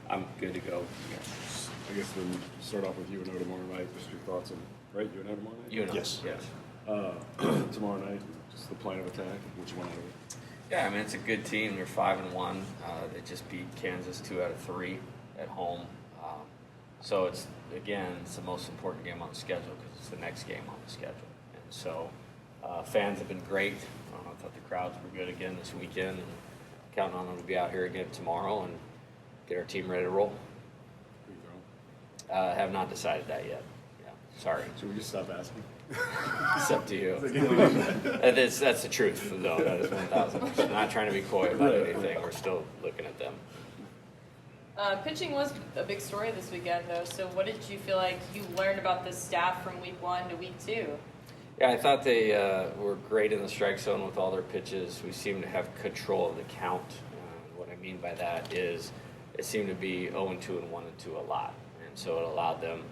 I'm good to go. I guess then start off with UNO tomorrow night. Just your thoughts on, right? UNO tomorrow night? UNO. Yes. Tomorrow night, just the plan of attack, what you want out of it. Yeah, I mean, it's a good team. They're 5-1. They just beat Kansas 2 out of 3 at home. So it's the most important game on the schedule because it's the next game on the schedule. And so fans have been great. I thought the crowds were good again this weekend. And counting on them to be out here again tomorrow and get our team ready to roll. Who you throwing? Have not decided that yet. Yeah, sorry. Should we just stop asking? It's up to you. That's the truth, though. That is 1,000%. I'm not trying to be coy about anything. We're still looking at them. Pitching was a big story this weekend, though. So what did you feel like you learned about this staff from week 1 to week 2? Yeah, I thought they were great in the strike zone with all their pitches. We seemed to have control of the count. What I mean by that is it seemed to be 0-2 and 1-2 a lot. And so it allowed them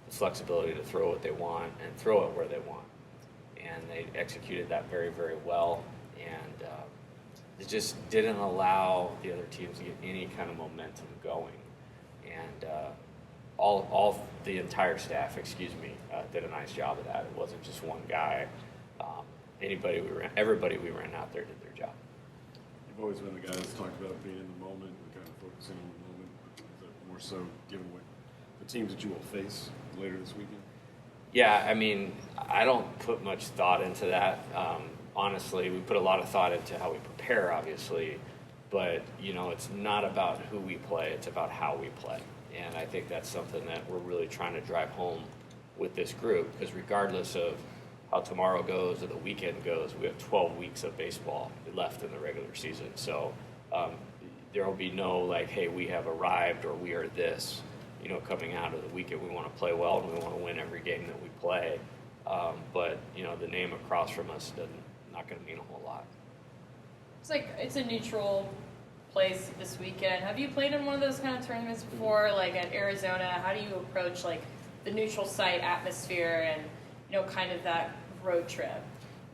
the flexibility to throw what they want and throw it where they want. And they executed that very, very well. And it just didn't allow the other teams to get any kind of momentum going. And the entire staff, did a nice job of that. It wasn't just one guy. Everybody we ran out there did their job. You've always been the guy that's talked about being in the moment and kind of focusing on the moment. Is that more so given what the teams that you will face later this weekend? Yeah, I mean, I don't put much thought into that. Honestly, we put a lot of thought into how we prepare, obviously, but it's not about who we play; it's about how we play. And I think that's something that we're really trying to drive home with this group, because regardless of how tomorrow goes or the weekend goes, we have 12 weeks of baseball left in the regular season. So there will be no hey, we have arrived or we are this. Coming out of the weekend, we want to play well and we want to win every game that we play. But the name across from us not going to mean a whole lot. It's a neutral place this weekend. Have you played in one of those kind of tournaments before, like at Arizona? How do you approach the neutral site atmosphere and kind of that road trip?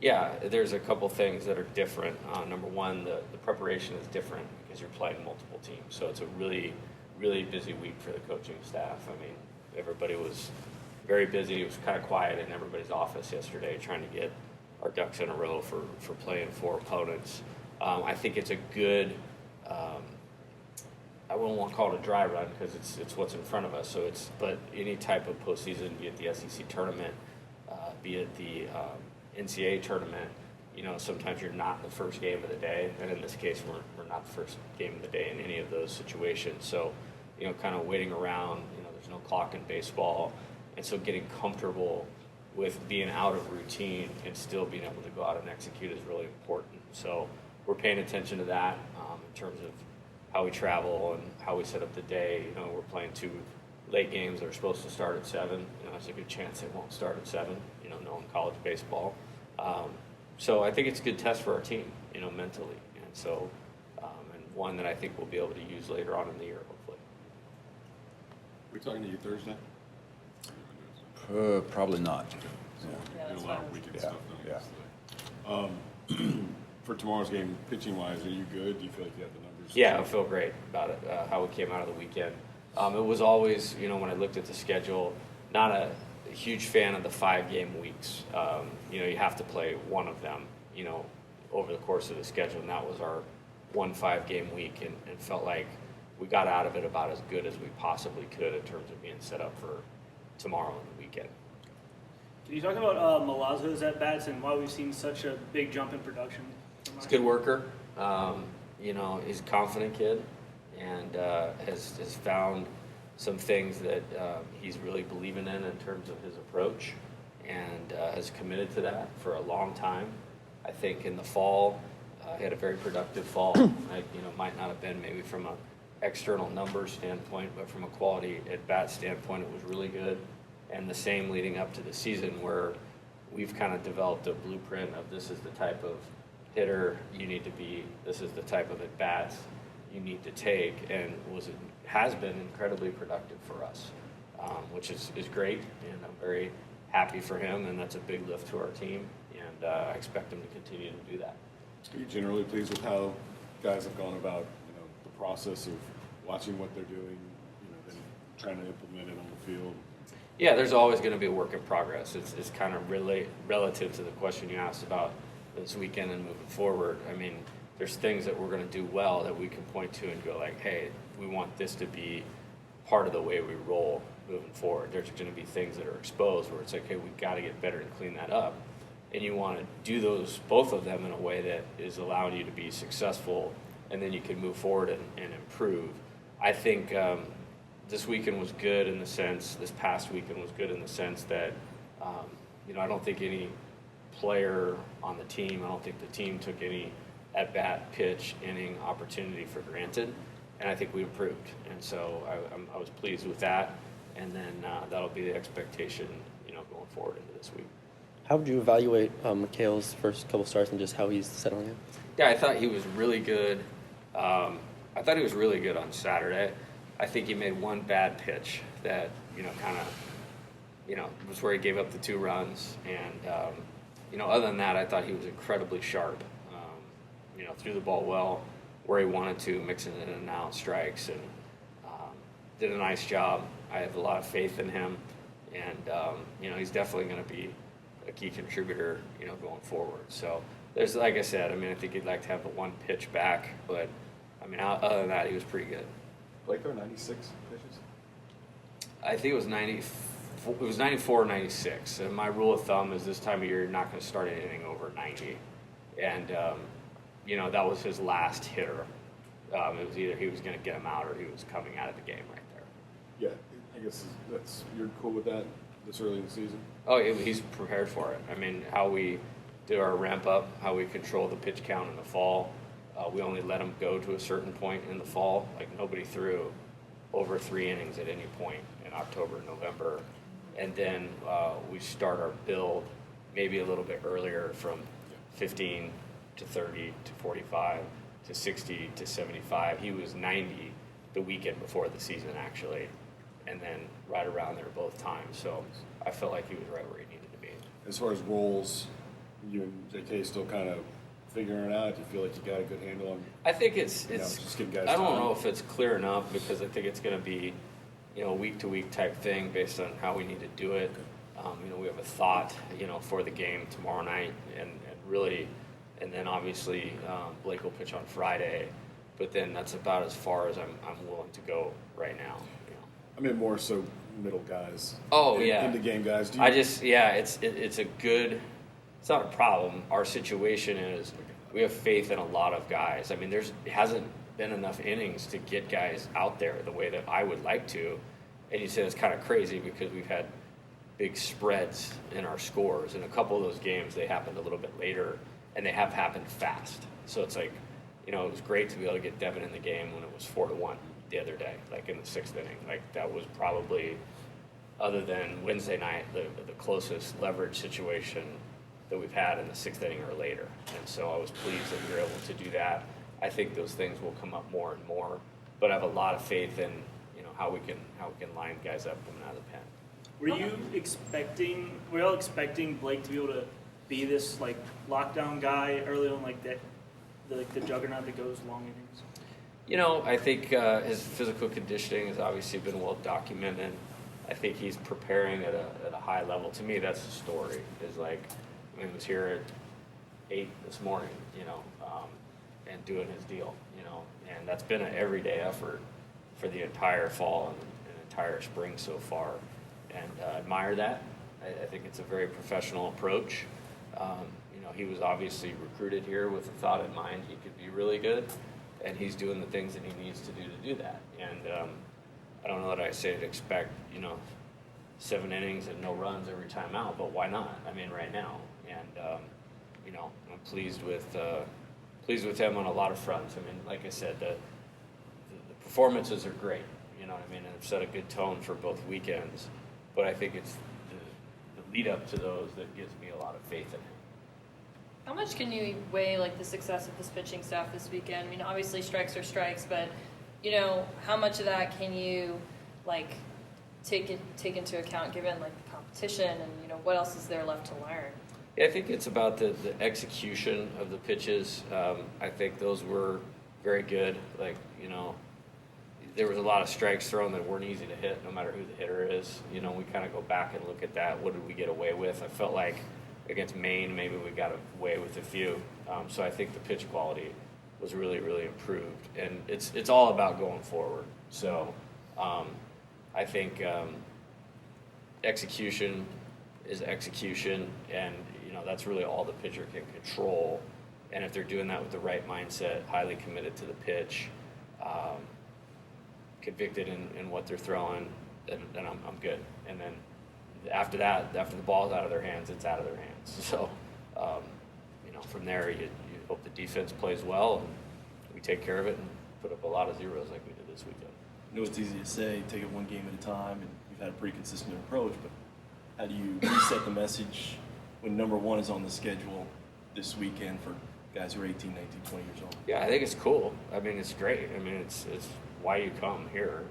Yeah, there's a couple things that are different. Number one, the preparation is different because you're playing multiple teams. So it's a really, really busy week for the coaching staff. I mean, everybody was very busy. It was kind of quiet in everybody's office yesterday trying to get our ducks in a row for playing 4 opponents. I think it's a good, I wouldn't want to call it a dry run because it's what's in front of us. But any type of postseason, be it the SEC tournament, be it the NCAA tournament, sometimes you're not the first game of the day, and in this case, we're not the first game of the day in any of those situations. So, kind of waiting around, there's no clock in baseball, and so getting comfortable with being out of routine and still being able to go out and execute is really important. So we're paying attention to that in terms of how we travel and how we set up the day. We're playing 2 late games that are supposed to start at 7. There's a good chance they won't start at 7, knowing college baseball. So I think it's a good test for our team, mentally. And so, and one that I think we'll be able to use later on in the year, hopefully. We talking to you Thursday? Probably not. Yeah, that's a lot fine. of weekend Yeah, stuff done. For tomorrow's game, pitching-wise, are you good? Do you feel like you have the numbers? Yeah, I feel great about it, how we came out of the weekend. It was always, when I looked at the schedule, not a huge fan of the 5-game weeks. You have to play one of them, over the course of the schedule, and that was our 1 5-game week, and felt like we got out of it about as good as we possibly could in terms of being set up for tomorrow and the weekend. Can you talk about Malazzo's at-bats and why we've seen such a big jump in production? He's a good worker. He's a confident kid and has found some things that he's really believing in terms of his approach and has committed to that for a long time. I think in the fall, he had a very productive fall. Might not have been maybe from an external numbers standpoint, but from a quality at-bat standpoint, it was really good. And the same leading up to the season where we've kind of developed a blueprint of this is the type of hitter you need to be, this is the type of at-bats you need to take, and has been incredibly productive for us, which is great, and I'm very happy for him, and that's a big lift to our team, and I expect him to continue to do that. Are you generally pleased with how guys have gone about the process of watching what they're doing, trying to implement it on the field? Yeah, there's always going to be a work in progress. It's kind of really relative to the question you asked about this weekend and moving forward. I mean, there's things that we're going to do well that we can point to and go like, hey, we want this to be part of the way we roll moving forward. There's going to be things that are exposed where it's like, hey, we've got to get better and clean that up. And you want to do both of them in a way that is allowing you to be successful, and then you can move forward and improve. I think this past weekend was good in the sense that, I don't think any player on the team, I don't think the team took any at-bat, pitch, inning opportunity for granted, and I think we improved. And so I was pleased with that, and then that'll be the expectation, going forward into this week. How would you evaluate Mikhail's first couple starts and just how he's settling in? Yeah, I thought he was really good. I thought he was really good on Saturday. I think he made one bad pitch that, was where he gave up the 2 runs. And, other than that, I thought he was incredibly sharp. Threw the ball well where he wanted to, mixing in and out strikes, and did a nice job. I have a lot of faith in him. And, he's definitely going to be a key contributor, going forward. So there's, like I said, I think he'd like to have the one pitch back, but other than that, he was pretty good. Blake, there 96 pitches? I think it was 94 or 96. And my rule of thumb is this time of year, you're not going to start an inning over 90. And, that was his last hitter. It was either he was going to get him out or he was coming out of the game right there. Yeah, I guess you're cool with that this early in the season? Oh, he's prepared for it. How we do our ramp up, how we control the pitch count in the fall. We only let him go to a certain point in the fall. Like, nobody threw over 3 innings at any point in October, November. And then we start our build maybe a little bit earlier, from 15 to 30 to 45 to 60 to 75. He was 90 the weekend before the season, actually, and then right around there both times. So I felt like he was right where he needed to be. As far as roles, you and JK still kind of figuring it out? Do you feel like you got a good handle on? I think it's just giving guys I don't time? know if it's clear enough, because I think it's going to be, week to week type thing based on how we need to do it. We have a thought, for the game tomorrow night, and really, and then obviously Blake will pitch on Friday, but then that's about as far as I'm willing to go right now. More so middle guys. Oh, yeah. Into game guys. It's a good. It's not a problem. Our situation is we have faith in a lot of guys. It hasn't been enough innings to get guys out there the way that I would like to. And you said it's kind of crazy because we've had big spreads in our scores. And a couple of those games, they happened a little bit later, and they have happened fast. So it's like, it was great to be able to get Devin in the game when it was 4-1 the other day, like in the 6th inning. Like, that was probably, other than Wednesday night, the closest leverage situation that we've had in the 6th inning or later. And so I was pleased that we were able to do that. I think those things will come up more and more, but I have a lot of faith in, how we can line guys up coming out of the pen. Were you all expecting Blake to be able to be this like lockdown guy early on, like that, the juggernaut that goes long innings? I think his physical conditioning has obviously been well documented. I think he's preparing at a high level. To me, that's the story. Is like, he was here at 8 this morning, and doing his deal, and that's been an everyday effort for the entire fall and entire spring so far, and admire that. I think it's a very professional approach. He was obviously recruited here with the thought in mind he could be really good, and he's doing the things that he needs to do that. And I don't know that I say to expect 7 innings and no runs every time out, but why not? Right now, and I'm pleased with him on a lot of fronts. Like I said, the performances are great. And it's set a good tone for both weekends. But I think it's the lead up to those that gives me a lot of faith in him. How much can you weigh the success of this pitching staff this weekend? Obviously strikes are strikes, but how much of that can you take into account given the competition and what else is there left to learn? Yeah, I think it's about the execution of the pitches. I think those were very good. there was a lot of strikes thrown that weren't easy to hit, no matter who the hitter is. You know, we kind of go back and look at that. What did we get away with? I felt like against Maine, maybe we got away with a few. So I think the pitch quality was really, really improved. And it's all about going forward. So I think execution is execution, and you know that's really all the pitcher can control. And if they're doing that with the right mindset, highly committed to the pitch, convicted in what they're throwing, then I'm good. And then after that, after the ball's out of their hands, it's out of their hands. So, you know, from there, you hope the defense plays well, and we take care of it and put up a lot of zeros like we did this weekend. I know it's easy to say, take it one game at a time, and you've had a pretty consistent approach, but how do you reset the message when number one is on the schedule this weekend for guys who are 18, 19, 20 years old? Yeah, I think it's cool. I mean, it's great. I mean, it's why you come here.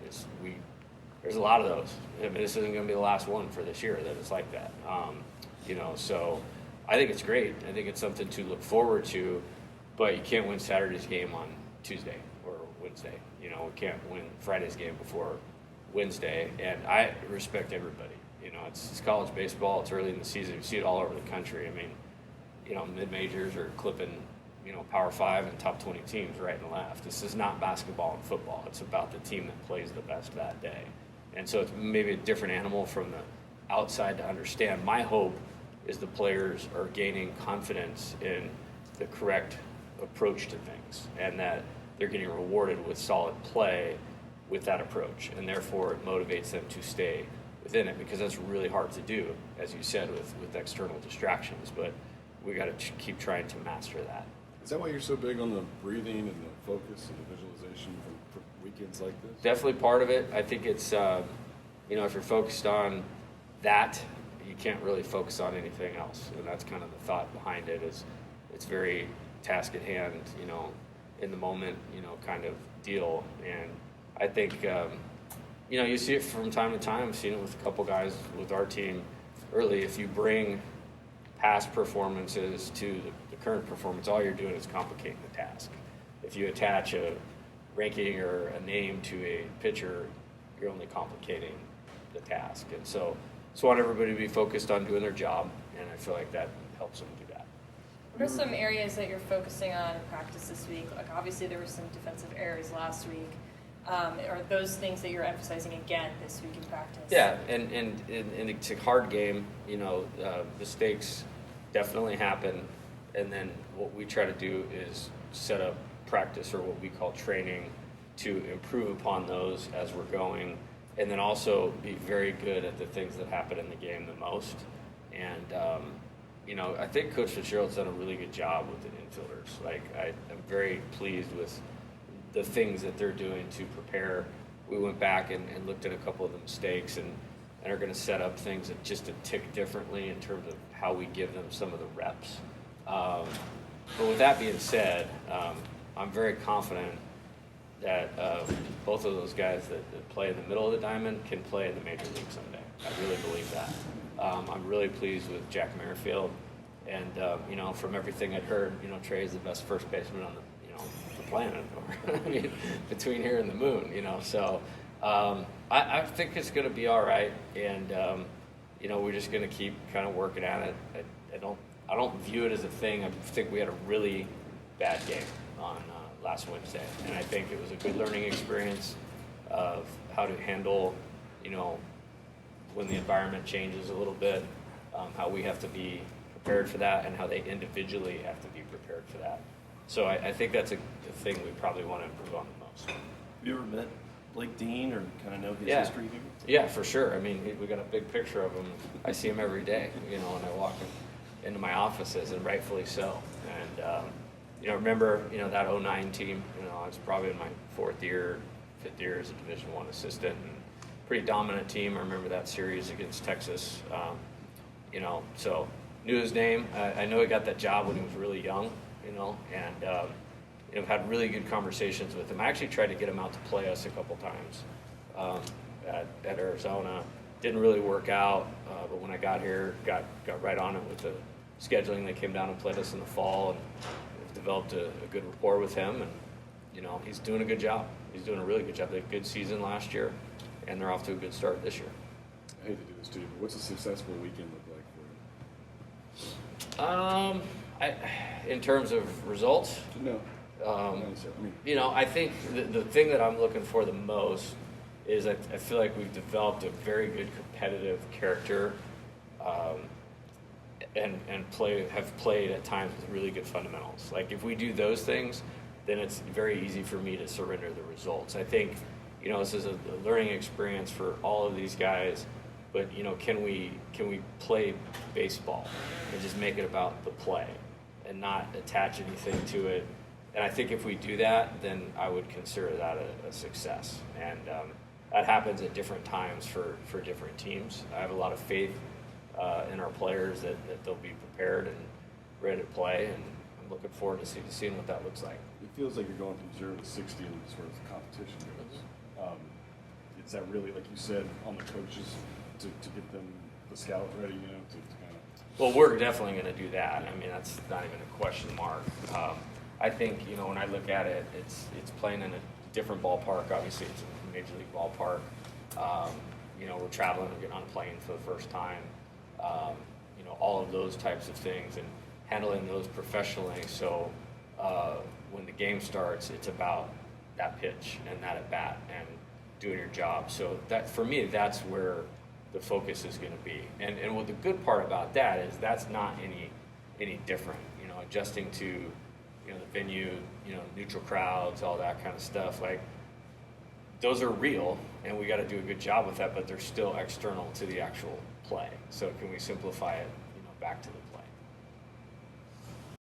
There's a lot of those. I mean, this isn't going to be the last one for this year that it's like that. You know, so I think it's great. I think it's something to look forward to, but you can't win Saturday's game on Tuesday or Wednesday. You know, we can't win Friday's game before Wednesday, and I respect everybody. You know, it's college baseball. It's early in the season. You see it all over the country. I mean, you know, mid-majors are clipping, you know, Power 5 and top 20 teams right and left. This is not basketball and football. It's about the team that plays the best that day. And so it's maybe a different animal from the outside to understand. My hope is the players are gaining confidence in the correct approach to things, and that they're getting rewarded with solid play with that approach. And therefore it motivates them to stay within it, because that's really hard to do, as you said, with external distractions. But we got to keep trying to master that. Is that why you're so big on the breathing and the focus and the visualization for weekends like this? Definitely part of it. I think it's, you know, if you're focused on that, you can't really focus on anything else. And that's kind of the thought behind it, is it's very task at hand, you know, in the moment, you know, kind of deal. And I think, you know, you see it from time to time. I've seen it with a couple guys with our team early. If you bring past performances to the current performance, all you're doing is complicating the task. If you attach a ranking or a name to a pitcher, you're only complicating the task. And so just want everybody to be focused on doing their job, and I feel like that helps them do that. What are some areas that you're focusing on in practice this week? Like, obviously there were some defensive errors last week. Are those things that you're emphasizing again this week in practice? Yeah, and it's a hard game. You know, mistakes definitely happen, and then what we try to do is set up practice, or what we call training, to improve upon those as we're going, and then also be very good at the things that happen in the game the most. And you know, I think Coach Fitzgerald's done a really good job with the infielders. Like, I'm very pleased with the things that they're doing to prepare. We went back and looked at a couple of the mistakes, and are going to set up things that just a tick differently in terms of how we give them some of the reps. But with that being said, I'm very confident that both of those guys that play in the middle of the diamond can play in the major league someday. I really believe that. I'm really pleased with Jack Merrifield, and you know, from everything I'd heard, you know, Trey is the best first baseman on the planet, or I mean, between here and the moon, you know. So I think it's going to be all right, and you know, we're just going to keep kind of working at it. I don't view it as a thing. I think we had a really bad game on last Wednesday, and I think it was a good learning experience of how to handle, you know, when the environment changes a little bit, how we have to be prepared for that, and how they individually have to be prepared for that. So I think that's the thing we probably want to improve on the most. Have you ever met Blake Dean, or kind of know his Yeah. history here? Yeah, for sure. I mean, we got a big picture of him. I see him every day, you know, when I walk into my offices, and rightfully so. And, you know, remember, you know, that 09 team, you know, I was probably in my fifth year as a Division I assistant, and pretty dominant team. I remember that series against Texas, you know, so knew his name. I know he got that job when he was really young, you know, and you know, had really good conversations with him. I actually tried to get him out to play us a couple times at Arizona. Didn't really work out, but when I got here, got right on it with the scheduling. They came down and played us in the fall, and developed a good rapport with him, and you know, he's doing a good job. He's doing a really good job. They had a good season last year, and they're off to a good start this year. I hate to do this to you, but what's a successful weekend look like In terms of results, for you? No. Not necessarily. I mean, I think the thing that I'm looking for the most is I feel like we've developed a very good competitive character, and have played at times with really good fundamentals. Like if we do those things, then it's very easy for me to surrender the results. I think this is a learning experience for all of these guys, but can we play baseball and just make it about the play and not attach anything to it? And I think if we do that, then I would consider that a success. And that happens at different times for different teams. I have a lot of faith in our players that they'll be prepared and ready to play, and I'm looking forward to seeing what that looks like. it feels like you're going from 0 to 60 in sort of competition goes. Is that really, like you said, on the coaches to get them, the scout ready, to kind of... Well, we're definitely going to do that. I mean, that's not even a question mark. I think, when I look at it, it's playing in a different ballpark. Obviously, it's a major league ballpark. We're traveling and getting on a plane for the first time. All of those types of things and handling those professionally. So when the game starts, it's about that pitch and that at bat and doing your job. So that, for me, that's where the focus is going to be. And what the good part about that is that's not any different. Adjusting to the venue, neutral crowds, all that kind of stuff. Like those are real, and we got to do a good job with that. But they're still external to the actual play. So can we simplify it, back to the play?